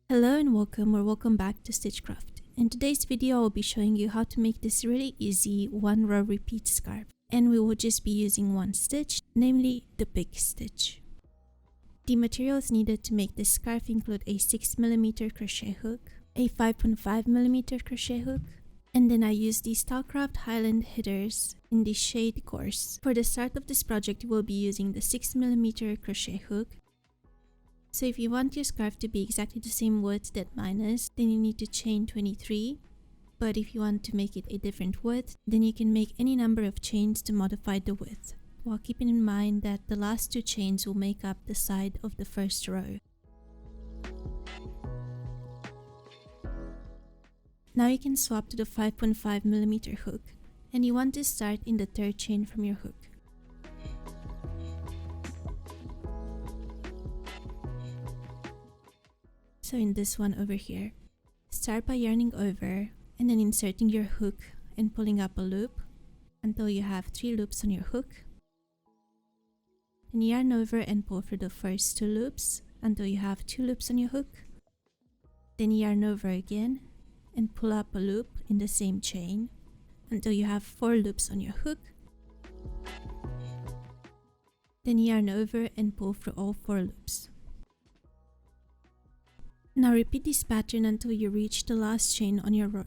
Hello and welcome back to Stitchcraft. In today's video, I'll be showing you how to make this really easy one row repeat scarf. And we will just be using one stitch, namely the Pique stitch. The materials needed to make this scarf include a 6mm crochet hook, a 5.5mm crochet hook, and then I used the Stylecraft Highland headers in the shade Gorse. For the start of this project, we'll be using the 6mm crochet hook. So if you want your scarf to be exactly the same width that mine is, then you need to chain 23. But if you want to make it a different width, then you can make any number of chains to modify the width, while keeping in mind that the last two chains will make up the side of the first row. Now you can swap to the 5.5mm hook, and you want to start in the third chain from your hook. So in this one over here, start by yarning over and then inserting your hook and pulling up a loop until you have 3 loops on your hook. Then yarn over and pull through the first 2 loops until you have 2 loops on your hook. Then yarn over again and pull up a loop in the same chain until you have 4 loops on your hook. Then yarn over and pull through all 4 loops. Now repeat this pattern until you reach the last chain on your row.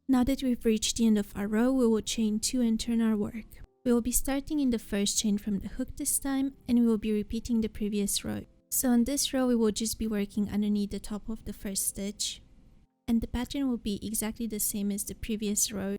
Now that we've reached the end of our row, we will chain 2 and turn our work. We will be starting in the first chain from the hook this time, and we will be repeating the previous row. So on this row, we will just be working underneath the top of the first stitch, and the pattern will be exactly the same as the previous row.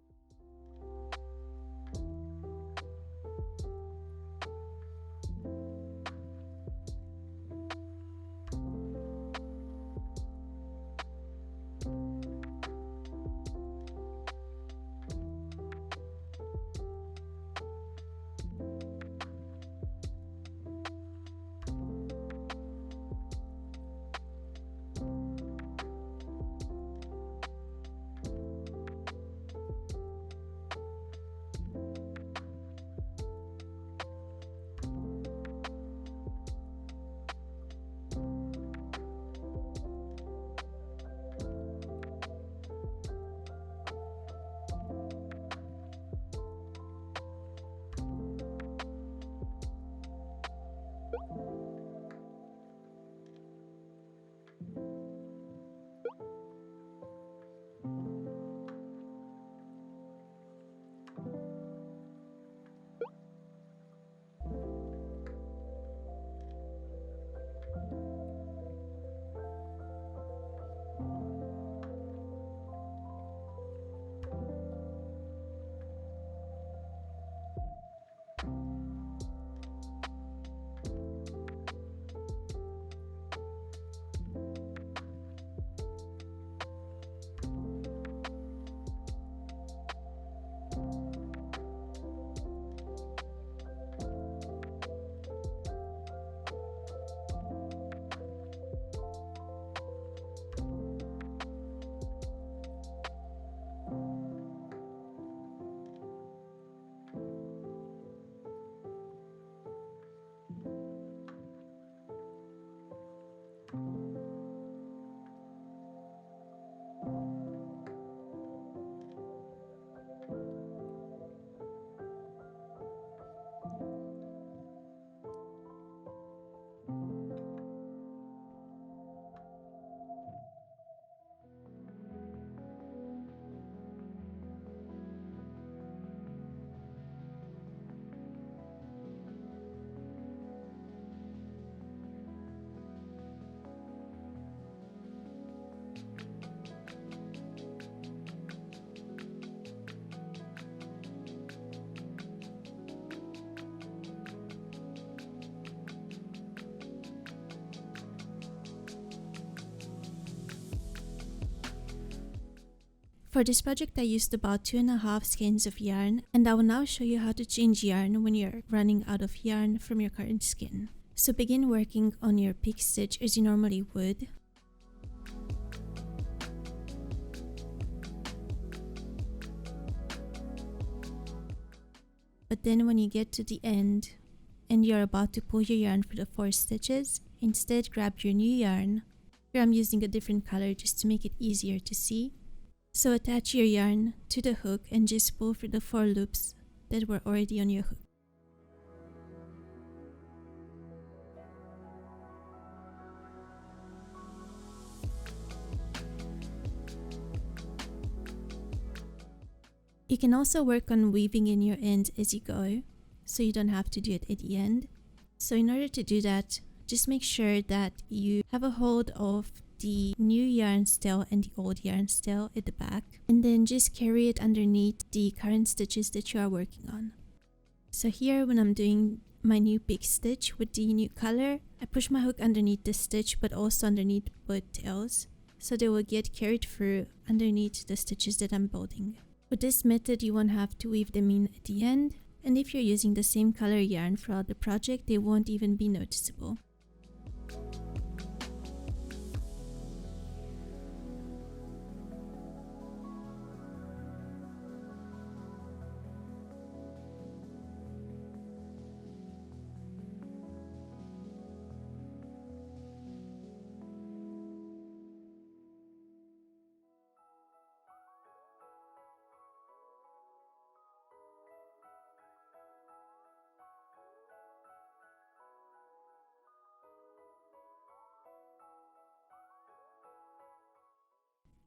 For this project, I used about 2.5 skeins of yarn, and I will now show you how to change yarn when you're running out of yarn from your current skein. So begin working on your pique stitch as you normally would. But then when you get to the end and you're about to pull your yarn for the 4 stitches, instead grab your new yarn. Here I'm using a different color just to make it easier to see. So attach your yarn to the hook and just pull for the 4 loops that were already on your hook. You can also work on weaving in your ends as you go, so you don't have to do it at the end. So in order to do that, just make sure that you have a hold of the new yarn stale and the old yarn stale at the back, and then just carry it underneath the current stitches that you are working on. So here when I'm doing my new pique stitch with the new color, I push my hook underneath the stitch but also underneath both tails, so they will get carried through underneath the stitches that I'm building. With this method, you won't have to weave them in at the end, and if you're using the same color yarn throughout the project, they won't even be noticeable.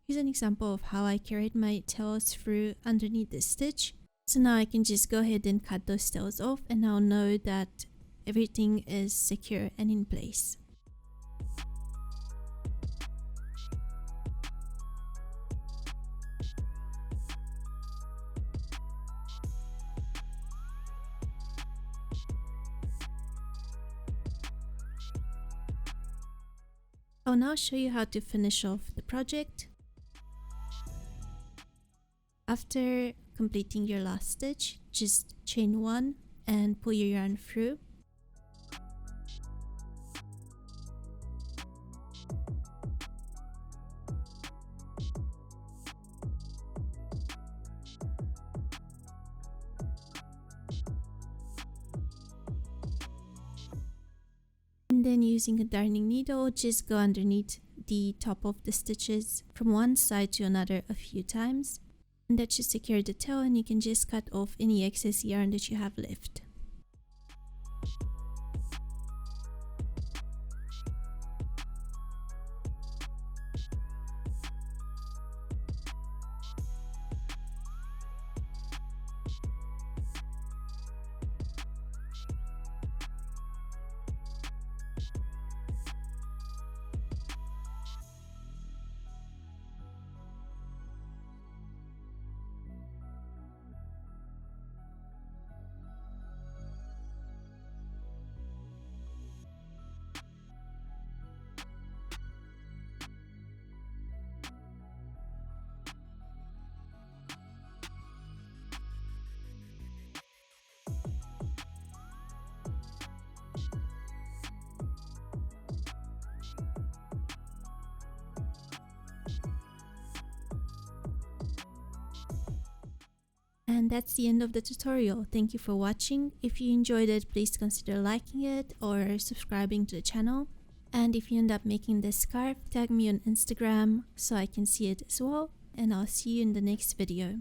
Here's an example of how I carried my tails through underneath the stitch. So now I can just go ahead and cut those tails off, and I'll know that everything is secure and in place. I'll now show you how to finish off the project. After completing your last stitch, just chain 1 and pull your yarn through. And then using a darning needle, just go underneath the top of the stitches from one side to another a few times. And that should secure the tail, and you can just cut off any excess yarn that you have left. And that's the end of the tutorial. Thank you for watching. If you enjoyed it, please consider liking it or subscribing to the channel. And if you end up making this scarf, tag me on Instagram so I can see it as well. And I'll see you in the next video.